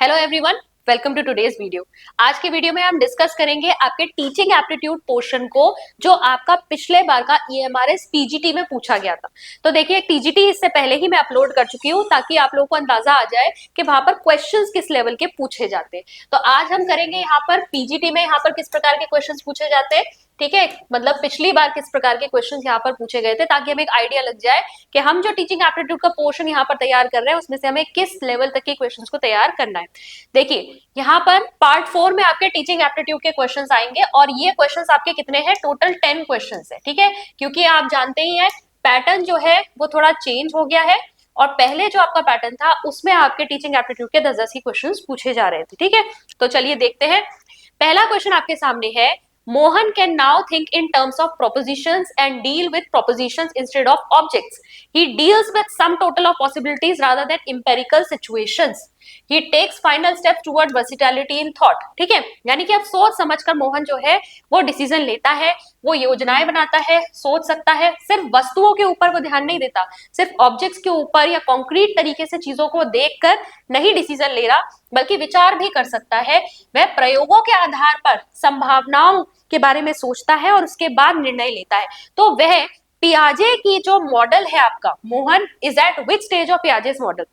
Hello everyone, welcome to today's video. आज के video में हम डिस्कस करेंगे आपके टीचिंग एप्टीट्यूड पोर्शन को, जो आपका पिछले बार का ईएमआरएस पीजीटी में पूछा गया था। तो देखिए, टीजीटी इससे पहले ही मैं अपलोड कर चुकी हूँ ताकि आप लोगों को अंदाजा आ जाए कि वहां पर क्वेश्चंस किस लेवल के पूछे जाते हैं। तो आज हम करेंगे यहाँ पर पीजीटी में यहाँ पर किस प्रकार के क्वेश्चंस पूछे जाते हैं। ठीक है, मतलब पिछली बार किस प्रकार के क्वेश्चंस यहाँ पर पूछे गए थे, ताकि हमें एक आइडिया लग जाए कि हम जो टीचिंग एप्टीट्यूड का पोर्शन यहाँ पर तैयार कर रहे हैं उसमें से हमें किस लेवल तक के क्वेश्चंस को तैयार करना है। देखिए, यहाँ पर पार्ट 4 में आपके टीचिंग एप्टीट्यूड के क्वेश्चंस आएंगे और ये क्वेश्चंस आपके कितने हैं, टोटल 10 क्वेश्चंस है। ठीक है, क्योंकि आप जानते ही हैं पैटर्न जो है वो थोड़ा चेंज हो गया है और पहले जो आपका पैटर्न था उसमें आपके टीचिंग एप्टीट्यूड के 10-10 ही क्वेश्चंस पूछे जा रहे थे। ठीक है, तो चलिए देखते हैं। पहला क्वेश्चन आपके सामने है, Mohan can now think in terms of propositions and deal with propositions instead of objects. He deals with sum total of possibilities rather than empirical situations. He takes final steps toward versatility in thought. ठीक है, यानी कि अब सोच समझकर मोहन जो है वो डिसीजन लेता है, वो योजनाएं बनाता है, सोच सकता है। सिर्फ वस्तुओं के ऊपर वो ध्यान नहीं देता, सिर्फ ऑब्जेक्ट्स के ऊपर या कॉन्क्रीट तरीके से चीजों को देखकर नहीं डिसीजन ले रहा, बल्कि विचार भी कर सकता है। वह प्रयोगों के आधार पर संभावनाओं के बारे में सोचता है और उसके बाद निर्णय लेता है। तो वह पियाजे की जो मॉडल है आपका, Mohan is at which stage of Piaget's model.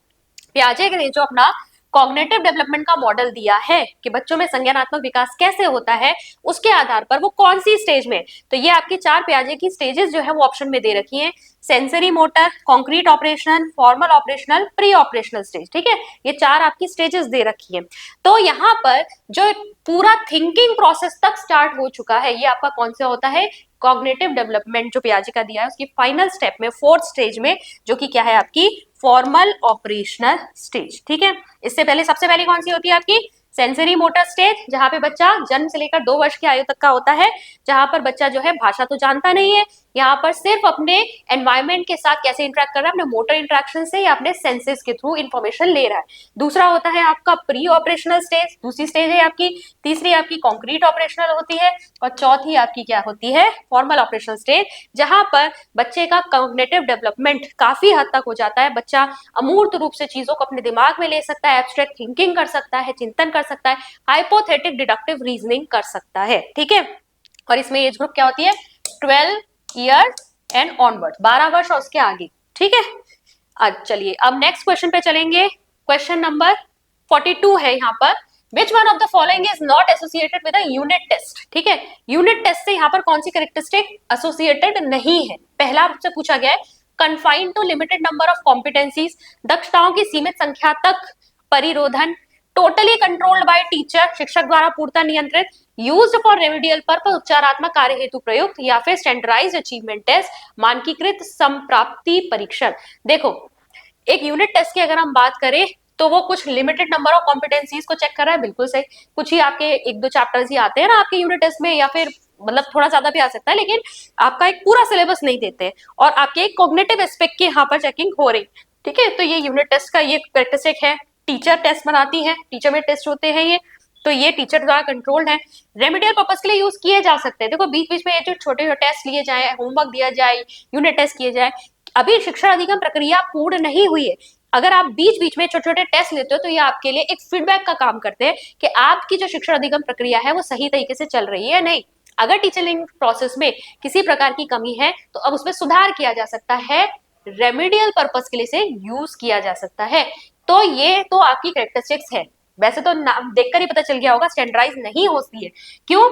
पियाजे ने जो अपना कॉग्निटिव डेवलपमेंट का मॉडल दिया है कि बच्चों में संज्ञानात्मक विकास कैसे होता है, उसके आधार पर वो कौन सी स्टेज में, तो ये आपकी 4 पियाजे की स्टेजेस जो है वो ऑप्शन में दे रखी हैं। Sensory motor, concrete operation, formal operational, pre operational stage. ठीक है, ये 4 आपकी स्टेजेस दे रखी है। तो यहाँ पर जो पूरा थिंकिंग प्रोसेस तक स्टार्ट हो चुका है, ये आपका कौन सा होता है, कॉग्निटिव डेवलपमेंट जो पियाजे का दिया है उसकी फाइनल स्टेप में, 4th स्टेज में, जो कि क्या है आपकी फॉर्मल ऑपरेशनल स्टेज। ठीक है, इससे पहले सबसे पहले कौन सी होती है आपकी सेंसरी मोटर स्टेज, जहां पे बच्चा जन्म से लेकर 2 वर्ष की आयु तक का होता है, जहां पर बच्चा जो है भाषा तो जानता नहीं है, यहाँ पर सिर्फ अपने एनवायरमेंट के साथ कैसे इंटरेक्ट कर रहा है, अपने मोटर इंटरेक्शन से या अपने सेंसेस के थ्रू इंफॉर्मेशन ले रहा है। दूसरा होता है आपका प्री ऑपरेशनल स्टेज, दूसरी स्टेज है आपकी। तीसरी आपकी कॉन्क्रीट ऑपरेशनल होती है और चौथी आपकी क्या होती है, फॉर्मल ऑपरेशनल स्टेज, जहां पर बच्चे का कॉग्निटिव डेवलपमेंट काफी हद तक हो जाता है। बच्चा अमूर्त रूप से चीजों को अपने दिमाग में ले सकता है, एब्स्ट्रैक्ट थिंकिंग कर सकता है, चिंतन कर सकता है, हाइपोथेटिक डिडक्टिव रीजनिंग कर सकता है। ठीक है, और इसमें एज ग्रुप क्या होती है, 12 ईयर्स एंड ऑनवर्ड, 12 वर्ष और उसके आगे। ठीक है, आज चलिए अब नेक्स्ट क्वेश्चन पे चलेंगे। क्वेश्चन नंबर 42 है यहाँ पर, Which one of the following is not associated with a unit test? ठीक है, यूनिट टेस्ट से यहाँ पर कौन सी कैरेक्टरिस्टिक एसोसिएटेड नहीं है। पहला आपसे पूछा गया है, confined to limited number of competencies, दक्षताओं की सीमित संख्या तक परिरोधन, टोटली कंट्रोल्ड बाय टीचर, शिक्षक द्वारा पूर्णतः नियंत्रित, यूज्ड फॉर रेमेडियल पर्पस, उपचारात्मक कार्य हेतु प्रयुक्त, या फिर स्टैंडर्डाइज्ड अचीवमेंट टेस्ट, मानकीकृत संप्राप्ति परीक्षण। देखो, एक यूनिट टेस्ट की अगर हम बात करें तो वो कुछ लिमिटेड नंबर ऑफ कॉम्पिटेंसीज को चेक कर रहा है, बिल्कुल सही। कुछ ही आपके 1-2 चैप्टर्स ही आते हैं ना आपके यूनिट टेस्ट में, या फिर मतलब थोड़ा ज्यादा भी आ सकता है, लेकिन आपका एक पूरा सिलेबस नहीं देते हैं और आपके एक कॉग्निटिव एस्पेक्ट की यहाँ पर चेकिंग हो रही। ठीक है, तो ये यूनिट टेस्ट का ये कैरेक्टरिस्टिक है। टीचर टेस्ट बनाती है, टीचर में टेस्ट होते हैं ये, तो ये टीचर द्वारा कंट्रोल्ड है। रेमेडियल पर्पस के लिए यूज किए जा सकते हैं। देखो, बीच बीच में ये जो छोटे टेस्ट लिए जाए, होमवर्क दिया जाए, यूनिट टेस्ट किए जाए, अभी शिक्षा अधिगम प्रक्रिया पूर्ण नहीं हुई है। अगर आप बीच बीच में छोटे छोटे टेस्ट लेते हो तो ये आपके लिए एक फीडबैक का काम करते हैं कि आपकी जो शिक्षा अधिगम प्रक्रिया है वो सही तरीके से चल रही है या नहीं। अगर टीचिंग प्रोसेस में किसी प्रकार की कमी है तो अब उसमें सुधार किया जा सकता है, रेमेडियल पर्पस के लिए से यूज किया जा सकता है। तो ये तो आपकी कैरेक्टरिस्टिक्स है। वैसे तो नाम देखकर ही पता चल गया होगा, स्टैंडर्डाइज नहीं होती है। क्यों?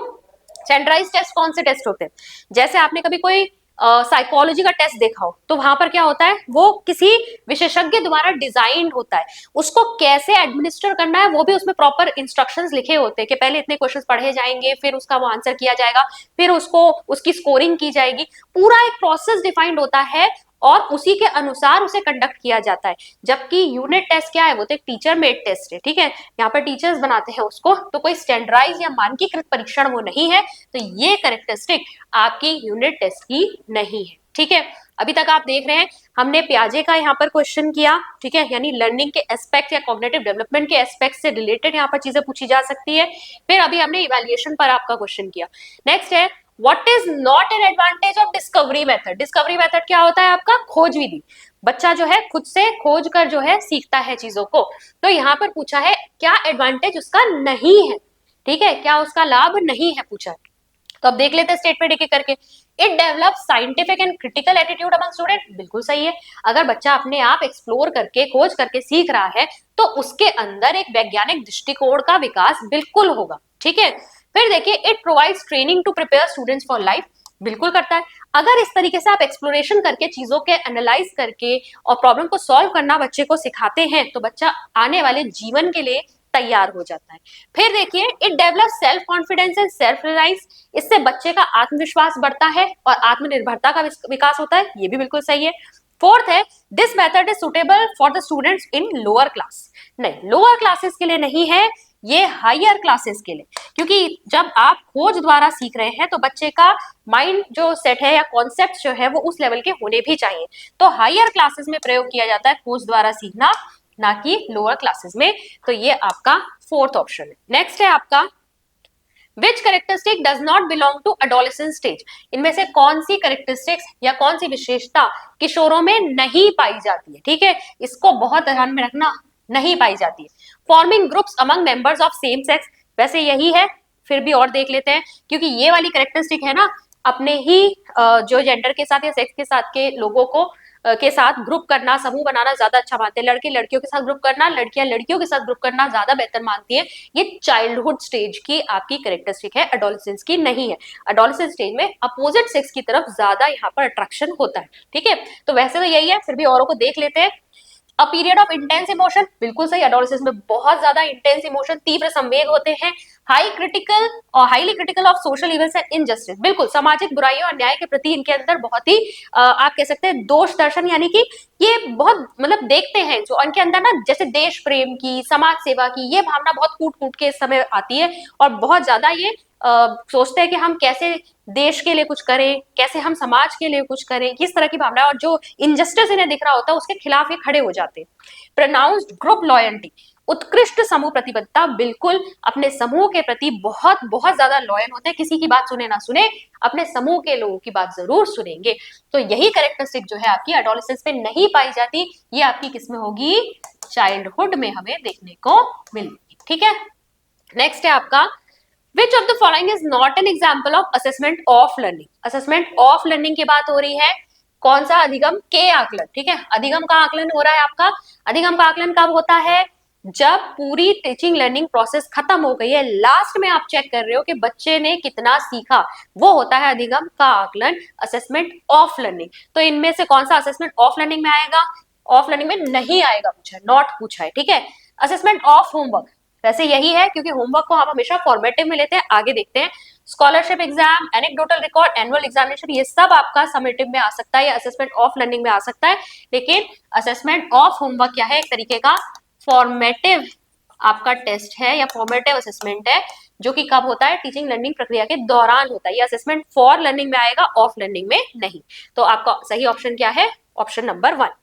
स्टैंडर्डाइज टेस्ट कौन से टेस्ट होते हैं, जैसे आपने कभी कोई साइकोलॉजी का टेस्ट देखा हो तो वहां पर क्या होता है, वो किसी विशेषज्ञ द्वारा डिजाइन होता है। उसको कैसे एडमिनिस्टर करना है वो भी उसमें प्रॉपर इंस्ट्रक्शंस लिखे होते हैं कि पहले इतने क्वेश्चंस पढ़े जाएंगे, फिर उसका वो आंसर किया जाएगा, फिर उसको उसकी स्कोरिंग की जाएगी। पूरा एक प्रोसेस डिफाइंड होता है और उसी के अनुसार उसे कंडक्ट किया जाता है। जबकि यूनिट टेस्ट क्या है, वो तो एक टीचर मेड टेस्ट है। ठीक है, यहाँ पर टीचर्स बनाते हैं उसको, तो कोई स्टैंडर्डाइज या मानकीकृत परीक्षण वो नहीं है। तो ये कैरेक्टरिस्टिक आपकी यूनिट टेस्ट की नहीं है। ठीक है, अभी तक आप देख रहे हैं हमने पियाजे का यहाँ पर क्वेश्चन किया। ठीक है, यानी लर्निंग के एस्पेक्ट या कॉग्निटिव डेवलपमेंट के एस्पेक्ट से रिलेटेड यहाँ पर चीजें पूछी जा सकती है। फिर अभी हमने इवैल्यूएशन पर आपका क्वेश्चन किया। नेक्स्ट है what is not an advantage of discovery method. Discovery method क्या होता है आपका, खोज विधि। बच्चा जो है खुद से खोज कर जो है सीखता है चीजों को। तो यहाँ पर पूछा है क्या एडवांटेज उसका नहीं है, ठीक है, क्या उसका लाभ नहीं है पूछा है। तो अब देख लेते हैं स्टेटमेंट एक एक करके। It develop scientific and critical attitude among student, बिल्कुल सही है। अगर बच्चा अपने आप एक्सप्लोर करके खोज करके सीख रहा है तो उसके अंदर एक वैज्ञानिक दृष्टिकोण का विकास बिल्कुल होगा, ठीक है। फिर देखिए it provides training to prepare students for life, बिल्कुल करता है। अगर इस तरीके से आप एक्सप्लोरेशन करके चीजों के एनालाइज करके और प्रॉब्लम को सॉल्व करना बच्चे को सिखाते हैं तो बच्चा आने वाले जीवन के लिए तैयार हो जाता है। फिर देखिए it develop self confidence and self reliance, इससे बच्चे का आत्मविश्वास बढ़ता है और आत्मनिर्भरता का विकास होता है, ये भी बिल्कुल सही है। फोर्थ है this method is suitable for the students in lower class, नहीं लोअर क्लासेस के लिए नहीं है, ये हायर क्लासेस के लिए, क्योंकि जब आप खोज द्वारा सीख रहे हैं तो बच्चे का माइंड जो सेट है या कॉन्सेप्ट जो है वो उस लेवल के होने भी चाहिए। तो हायर क्लासेस में प्रयोग किया जाता है खोज द्वारा सीखना, ना कि लोअर क्लासेस में। तो ये आपका फोर्थ ऑप्शन है। नेक्स्ट है आपका which characteristic does not belong to adolescence stage, इनमें से कौन सी कैरेक्टरिस्टिक्स या कौन सी विशेषता किशोरों में नहीं पाई जाती है, ठीक है, इसको बहुत ध्यान में रखना, नहीं पाई जाती है। Forming groups among members of same sex, वैसे यही है, फिर भी और देख लेते हैं, क्योंकि ये वाली कैरेक्टरिस्टिक है ना, अपने ही जो जेंडर के साथ या सेक्स के साथ के लोगों को के साथ ग्रुप करना, समूह बनाना ज्यादा अच्छा मानते हैं। लड़के लड़कियों के साथ ग्रुप करना, लड़कियां लड़कियों के साथ ग्रुप करना ज्यादा बेहतर मानती है। ये चाइल्डहुड स्टेज की आपकी कैरेक्टरिस्टिक है, एडोलेसेंस की नहीं है। एडोलेसेंस स्टेज में अपोजिट सेक्स की तरफ ज्यादा यहाँ पर अट्रैक्शन होता है, ठीक है। तो वैसे तो यही है, फिर भी औरों को देख लेते हैं। A period of intense emotion, बिल्कुल सही, एडोलेसेंस में बहुत ज्यादा इंटेंस इमोशन, तीव्र संवेग होते हैं। Highly critical of social events and injustice, बिल्कुल सामाजिक बुराइयों और अन्याय के प्रति इनके अंदर बहुत ही आप कह सकते हैं दोष दर्शन, यानी कि ये बहुत मतलब देखते हैं जो उनके अंदर ना, जैसे देश प्रेम की, समाज सेवा की, ये भावना बहुत कूट कूट के इस समय आती है और बहुत ज्यादा ये सोचते हैं कि हम कैसे देश के लिए कुछ करें, कैसे हम समाज के लिए कुछ करें, किस तरह की भावना, और जो इनजस्टिस इन्हें दिख रहा होता है उसके खिलाफ ये खड़े हो जाते हैं। प्रोनाउंस्ड ग्रुप लॉयल्टी, उत्कृष्ट समूह प्रतिबद्धता, बिल्कुल अपने समूह के प्रति बहुत बहुत ज्यादा लॉयल होते हैं, किसी की बात सुने ना सुने अपने समूह के लोगों की बात जरूर सुनेंगे। तो यही कैरेक्टरिस्टिक जो है आपकी एडोलेसेंस में नहीं पाई जाती, ये आपकी किसमें होगी, चाइल्डहुड में हमें देखने को मिलेगी, ठीक है। नेक्स्ट है आपका Which of the following is not an example of assessment of learning? Assessment of learning की बात हो रही है, कौन सा, अधिगम के आकलन, ठीक है। अधिगम का आकलन हो रहा है आपका। अधिगम का आकलन कब होता है, जब पूरी टीचिंग लर्निंग प्रोसेस खत्म हो गई है, लास्ट में आप चेक कर रहे हो कि बच्चे ने कितना सीखा, वो होता है अधिगम का आकलन, असेसमेंट ऑफ लर्निंग। तो इनमें से कौन सा असेसमेंट ऑफ लर्निंग में आएगा, ऑफ लर्निंग में नहीं आएगा, पूछा है, नॉट पूछा है, ठीक है। असेसमेंट ऑफ होमवर्क, वैसे यही है, क्योंकि होमवर्क को हम हमेशा फॉर्मेटिव में लेते हैं। आगे देखते हैं, scholarship exam, anecdotal record, annual examination, ये सब आपका समेटिव में आ सकता है या असेसमेंट ऑफ लर्निंग में आ सकता है। लेकिन असेसमेंट ऑफ होमवर्क क्या है, एक तरीके का फॉर्मेटिव आपका टेस्ट है या फॉर्मेटिव असेसमेंट है, जो कि कब होता है, टीचिंग लर्निंग प्रक्रिया के दौरान होता है। ये असेसमेंट फॉर लर्निंग में आएगा, ऑफ लर्निंग में नहीं। तो आपका सही ऑप्शन क्या है, ऑप्शन नंबर 1।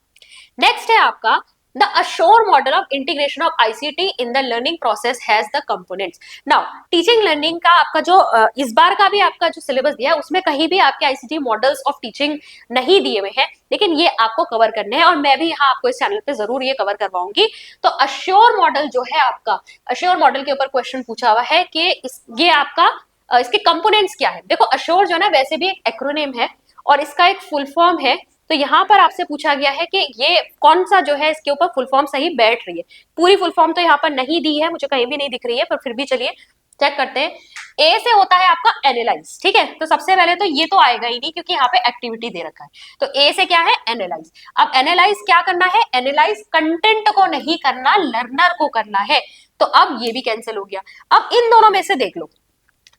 नेक्स्ट है आपका The Ashore model of integration of ICT in the learning process has the components. Now, teaching learning का आपका जो इस बार का भी आपका जो सिलेबस दिया है उसमें कहीं भी आपके ICT मॉडल्स ऑफ टीचिंग नहीं दिए हुए हैं, लेकिन ये आपको कवर करने हैं और मैं भी यहाँ आपको इस चैनल पे जरूर ये कवर करवाऊंगी। तो अश्योर मॉडल जो है आपका, अश्योर मॉडल के ऊपर क्वेश्चन पूछा हुआ है कि ये आपका इसके कंपोनेंट्स क्या है। देखो अश्योर जो है ना वैसे भी एक एक्रोनिम है और इसका एक फुल फॉर्म है, तो यहाँ पर आपसे पूछा गया है कि ये कौन सा जो है इसके ऊपर फुल फॉर्म सही बैठ रही है। पूरी फुल फॉर्म तो यहाँ पर नहीं दी है, मुझे कहीं भी नहीं दिख रही है, पर फिर भी चलिए चेक करते हैं। ए से होता है आपका एनालाइज, ठीक है। तो सबसे पहले तो ये तो आएगा ही नहीं क्योंकि यहाँ पे एक्टिविटी दे रखा है। तो ए से क्या है, एनालाइज। अब एनालाइज क्या करना है, एनालाइज कंटेंट को नहीं करना, लर्नर को करना है। तो अब ये भी कैंसिल हो गया। अब इन दोनों में से देख लो,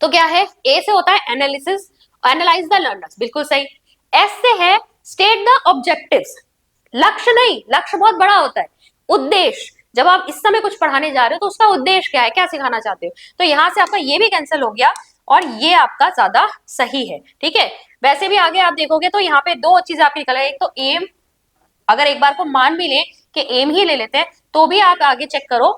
तो क्या है, ए से होता है एनालिसिस, एनालाइज द लर्नर्स, बिल्कुल सही। एस से है स्टेट द ऑब्जेक्टिव्स, लक्ष्य नहीं, लक्ष्य बहुत बड़ा होता है, उद्देश्य। जब आप इस समय कुछ पढ़ाने जा रहे हो तो उसका उद्देश्य क्या है, क्या सिखाना चाहते हो। तो यहां से आपका ये भी कैंसिल हो गया और ये आपका ज्यादा सही है, ठीक है। वैसे भी आगे आप देखोगे तो यहाँ पे दो चीज आपकी निकल है, एक तो एम, अगर एक बार को मान भी लें कि एम ही ले लेते हैं तो भी आप आगे चेक करो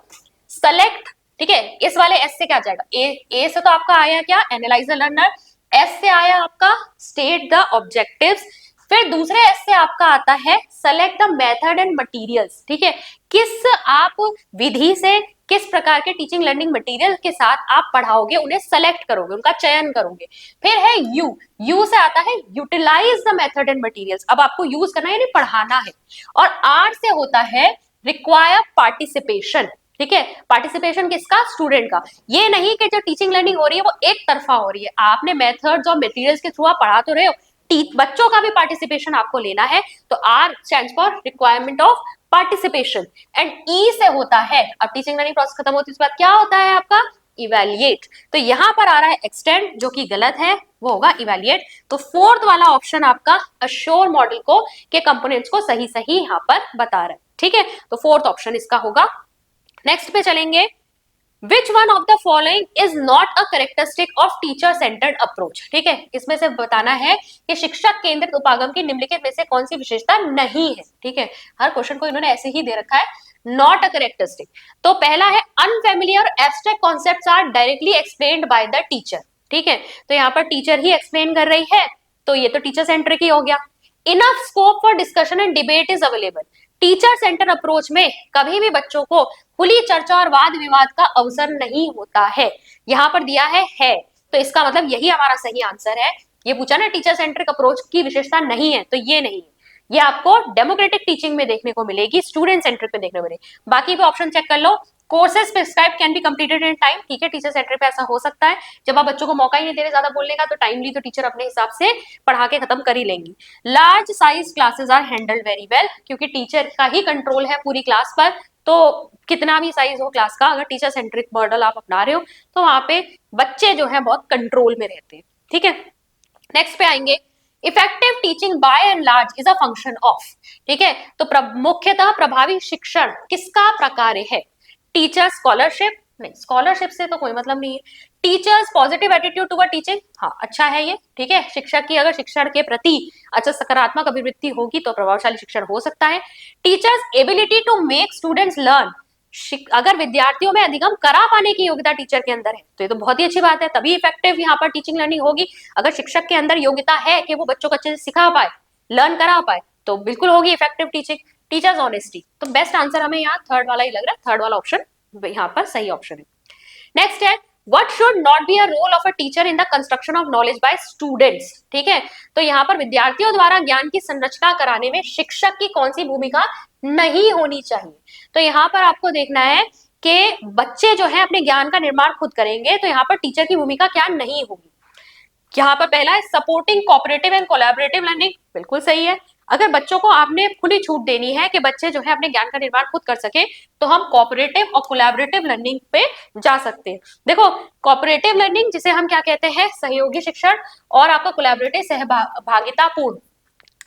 सेलेक्ट, ठीक है। इस वाले एस से क्या जाएगा, ए से तो आपका आया क्या, एनालाइज द लर्नर। एस से आया आपका स्टेट द ऑब्जेक्टिव्स। फिर दूसरे एस से आपका आता है select the method and materials. ठीक है, किस आप विधि से किस प्रकार के टीचिंग लर्निंग मटेरियल के साथ आप पढ़ाओगे, उन्हें सेलेक्ट करोगे, उनका चयन करोगे। फिर है यू, यू से आता है utilize the method and materials, अब आपको यूज करना है यानी पढ़ाना है। और आर से होता है रिक्वायर पार्टिसिपेशन। ठीक है, पार्टिसिपेशन किसका, स्टूडेंट का। ये नहीं कि जो टीचिंग लर्निंग हो रही है वो एक तरफा हो रही है, आपने मेथड्स और मटेरियल्स के थ्रू आप पढ़ा तो रहे हो, बच्चों का भी पार्टिसिपेशन आपको लेना है। तो R stands for requirement of participation. And E से होता है, अब टीचिंग लर्निंग प्रोसेस खत्म होती है उसके बाद क्या होता है आपका, इवेल्युएट। तो यहां पर आ रहा है एक्सटेंड, जो कि गलत है, वो होगा इवेल्युएट। तो फोर्थ वाला ऑप्शन आपका अश्योर मॉडल को के कंपोनेंट्स को सही सही यहां पर बता रहा है। ठीक है, तो फोर्थ ऑप्शन इसका होगा। नेक्स्ट पे चलेंगे, which one of the following is not a characteristic of teacher centred approach. ठीक है, इसमें से बताना है कि शिक्षक केंद्रित उपागम की निम्नलिखित में से कौन सी विशेषता नहीं है। ठीक है, हर क्वेश्चन को इन्होंने ऐसे ही दे रखा है, नॉट अ कैरेक्टरिस्टिक। तो पहला है unfamiliar abstract concepts are directly explained by the teacher. ठीक है, तो यहाँ पर टीचर ही एक्सप्लेन कर रही है, तो ये तो टीचर सेंट्रिक ही हो गया। Enough scope for discussion and debate is available. Teacher centre approach में कभी भी बच्चों को खुली चर्चा और वाद विवाद का अवसर नहीं होता है। यहाँ पर दिया है, तो इसका मतलब यही हमारा सही आंसर है। ये पूछा ना टीचर सेंट्रिक अप्रोच की विशेषता नहीं है, तो ये नहीं है, ये आपको डेमोक्रेटिक टीचिंग में देखने को मिलेगी, स्टूडेंट सेंट्रिक में देखने को मिलेगी। बाकी भी ऑप्शन चेक कर लो। Courses prescribe can be completed in time. ठीक है, टीचर सेंटर पे ऐसा हो सकता है, जब आप बच्चों को मौका ही नहीं दे रहे ज्यादा बोलने का, तो टाइमली तो टीचर अपने हिसाब से पढ़ा के खत्म कर ही लेंगी। Large size classes are handled very well, क्योंकि टीचर का ही कंट्रोल है पूरी क्लास पर, तो कितना भी साइज हो क्लास का, अगर टीचर सेंट्रिक मॉडल आप अपना रहे हो तो वहां पे बच्चे जो है बहुत कंट्रोल में रहते हैं। ठीक है, नेक्स्ट पे आएंगे, effective teaching bye and large is a function of. ठीक है, तो मुख्यतः प्रभावी शिक्षण किसका प्रकार है, टीचर स्कॉलरशिप, नहीं स्कॉलरशिप से तो कोई मतलब नहीं है। Teachers positive attitude toward teaching, हाँ अच्छा है ये। ठीक है, शिक्षक की अगर शिक्षण के प्रति अच्छा सकारात्मक अभिवृत्ति होगी तो प्रभावशाली शिक्षण हो सकता है। Teacher's ability to make students learn, अगर विद्यार्थियों में अधिगम करा पाने की योग्यता टीचर के अंदर है तो ये तो बहुत ही अच्छी बात है, तभी इफेक्टिव यहाँ पर टीचिंग लर्निंग होगी। अगर शिक्षक के अंदर योग्यता है कि वो बच्चों को अच्छे से सिखा पाए, लर्न करा पाए, तो बिल्कुल होगी इफेक्टिव टीचिंग। टीचर्स ऑनेस्टी, तो बेस्ट आंसर हमें यहाँ थर्ड वाला ही लग रहा है, थर्ड वाला ऑप्शन यहाँ पर सही ऑप्शन है। नेक्स्ट है, what should not be a role of a teacher in the construction of knowledge by students। ठीक है, तो यहाँ पर विद्यार्थियों द्वारा ज्ञान की संरचना कराने में शिक्षक की कौन सी भूमिका नहीं होनी चाहिए। तो यहाँ पर आपको देखना है कि बच्चे जो है अपने ज्ञान का निर्माण खुद करेंगे, तो यहाँ पर टीचर की भूमिका क्या नहीं होगी। यहाँ पर पहला है supporting cooperative and collaborative learning, बिल्कुल सही है। अगर बच्चों को आपने खुली छूट देनी है कि बच्चे जो है अपने ज्ञान का निर्माण खुद कर सके, तो हम कोऑपरेटिव और कोलैबोरेटिव लर्निंग पे जा सकते हैं। देखो, कोऑपरेटिव लर्निंग जिसे हम क्या कहते हैं, सहयोगी शिक्षण, और आपका कोलैबोरेटिव सहभागितापूर्ण,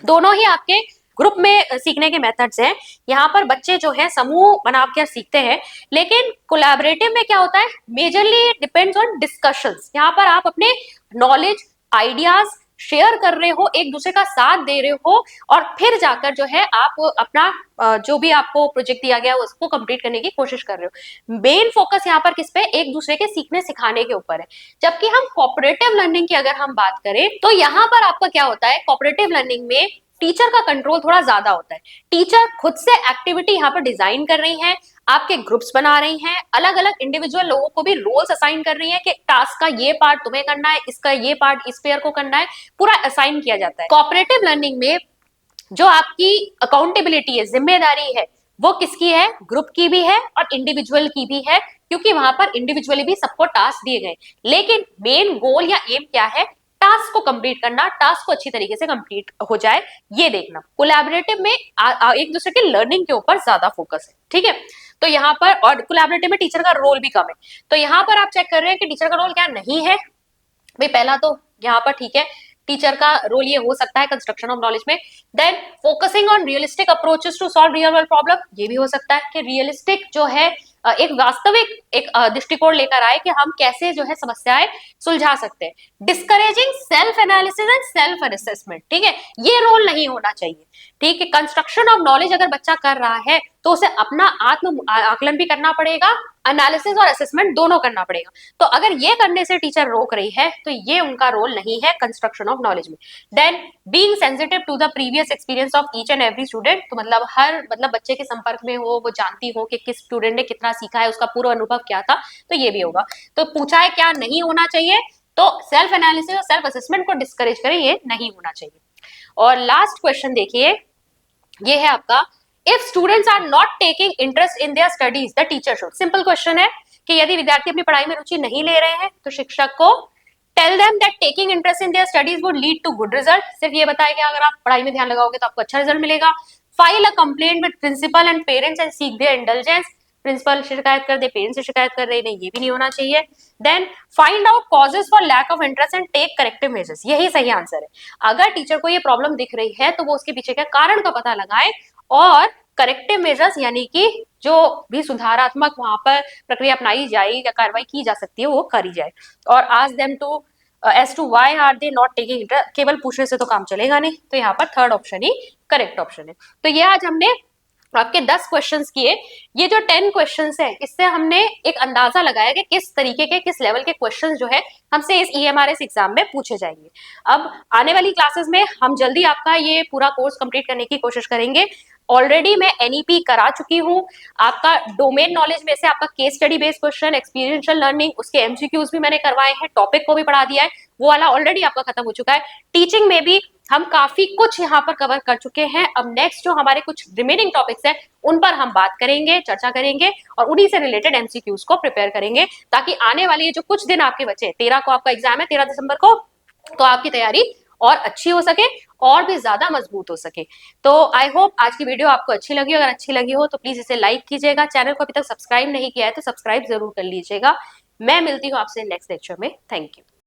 दोनों ही आपके ग्रुप में सीखने के मेथड्स हैं। यहाँ पर बच्चे जो है समूह बनाकर सीखते हैं, लेकिन कोलैबोरेटिव में क्या होता है, मेजरली डिपेंड्स ऑन डिस्कशंस। यहाँ पर आप अपने नॉलेज आइडियाज शेयर कर रहे हो, एक दूसरे का साथ दे रहे हो, और फिर जाकर जो है आप अपना जो भी आपको प्रोजेक्ट दिया गया है उसको कंप्लीट करने की कोशिश कर रहे हो। मेन फोकस यहाँ पर किस पे, एक दूसरे के सीखने सिखाने के ऊपर है। जबकि हम कोऑपरेटिव लर्निंग की अगर हम बात करें, तो यहाँ पर आपका क्या होता है, कोऑपरेटिव लर्निंग में टीचर का कंट्रोल थोड़ा ज्यादा होता है। टीचर खुद से एक्टिविटी यहाँ पर डिजाइन कर रही है, आपके ग्रुप्स बना रही हैं, अलग अलग इंडिविजुअल लोगों को भी रोल्स असाइन कर रही हैं कि टास्क का ये पार्ट तुम्हें करना है, इसका ये पार्ट इस पेयर को करना है, पूरा असाइन किया जाता है। कोऑपरेटिव लर्निंग में जो आपकी अकाउंटेबिलिटी है, जिम्मेदारी है, वो किसकी है, ग्रुप की भी है और इंडिविजुअल की भी है, क्योंकि वहां पर इंडिविजुअली भी सबको टास्क दिए गए, लेकिन मेन गोल या एम क्या है, टास्क को कंप्लीट करना, टास्क को अच्छी तरीके से कंप्लीट हो जाए ये देखना। कोलैबोरेटिव में एक दूसरे के लर्निंग के ऊपर ज्यादा फोकस है। ठीक है, तो यहाँ पर, और कोलैबोरेटिव में टीचर का रोल भी कम है। तो यहाँ पर आप चेक कर रहे हैं कि टीचर का रोल क्या नहीं है। भाई पहला तो यहाँ पर ठीक है, टीचर का रोल ये हो सकता है कंस्ट्रक्शन ऑफ नॉलेज में। Then focusing on realistic approaches to solve real world problem, ये भी हो सकता है कि रियलिस्टिक जो है एक वास्तविक एक दृष्टिकोण लेकर आए कि हम कैसे जो है समस्याएं सुलझा सकते हैं। Discouraging self analysis and self assessment, ठीक है, ये रोल नहीं होना चाहिए। ठीक है, कंस्ट्रक्शन ऑफ नॉलेज अगर बच्चा कर रहा है तो उसे अपना आत्म आकलन भी करना पड़ेगा, एनालिसिस और असेसमेंट दोनों करना पड़ेगा। तो अगर ये करने से टीचर रोक रही है तो ये उनका रोल नहीं है कंस्ट्रक्शन ऑफ नॉलेज में। Then being sensitive to the previous experience of each and every student, तो मतलब हर बच्चे के संपर्क में हो, वो जानती हो कि किस स्टूडेंट ने कितना सीखा है, उसका पूरा अनुभव क्या था, तो ये भी होगा। तो पूछा है क्या नहीं होना चाहिए, तो सेल्फ एनालिसिस और सेल्फ असेसमेंट को डिस्करेज करें, ये नहीं होना चाहिए। और लास्ट क्वेश्चन देखिए, ये है आपका, if students are not taking interest in their studies the teacher should, simple question है कि यदि विद्यार्थी अपनी पढ़ाई में रुचि नहीं ले रहे हैं तो शिक्षक को tell them that taking interest in their studies would lead to good result, सिर्फ ये बताया कि अगर आप पढ़ाई में ध्यान लगाओगे तो आपको अच्छा रिजल्ट मिलेगा। File a complaint with principal and parents and seek their indulgence, principal शिकायत कर दे, पेरेंट्स से शिकायत कर रहे, नहीं ये भी नहीं होना चाहिए। Then find out causes for lack of interest and take corrective measures, यही सही आंसर है। अगर टीचर को ये प्रॉब्लम दिख रही है तो वो उसके पीछे का कारण का पता लगाए और करेक्टिव मेजर्स यानी कि जो भी सुधारात्मक वहां पर प्रक्रिया अपनाई जाए या कार्रवाई की जा सकती है वो करी जाए। और ask them to as to why are they not taking interest, केवल पूछने से तो काम चलेगा नहीं, तो यहाँ पर थर्ड ऑप्शन ही करेक्ट ऑप्शन है। तो ये आज हमने आपके 10 क्वेश्चंस किए। ये जो 10 क्वेश्चंस है इससे हमने एक अंदाजा लगाया कि किस तरीके के किस लेवल के क्वेश्चंस जो है हमसे इस ईएमआरएस एग्जाम में पूछे जाएंगे। अब आने वाली क्लासेस में हम जल्दी आपका ये पूरा कोर्स कंप्लीट करने की कोशिश करेंगे। ऑलरेडी मैं एनईपी करा चुकी हूँ। आपका डोमेन नॉलेज में से आपका case study based question, experiential learning, उसके एमसीक्यूज भी मैंने करवाए हैं, टॉपिक को भी पढ़ा दिया है, वो वाला ऑलरेडी आपका खत्म हो चुका है। टीचिंग में भी हम काफी कुछ यहाँ पर कवर कर चुके हैं। अब नेक्स्ट जो हमारे कुछ रिमेनिंग टॉपिक्स है उन पर हम बात करेंगे, चर्चा करेंगे और उन्हीं से रिलेटेड एमसीक्यूज को प्रिपेयर करेंगे, ताकि आने वाले जो कुछ दिन आपके बचे, 13 को आपका एग्जाम है, 13 दिसंबर को, तो आपकी तैयारी और अच्छी हो सके और भी ज्यादा मजबूत हो सके। तो आई होप आज की वीडियो आपको अच्छी लगी। अगर अच्छी लगी हो तो प्लीज इसे लाइक कीजिएगा, चैनल को अभी तक सब्सक्राइब नहीं किया है तो सब्सक्राइब जरूर कर लीजिएगा। मैं मिलती हूँ आपसे नेक्स्ट लेक्चर में। Thank you.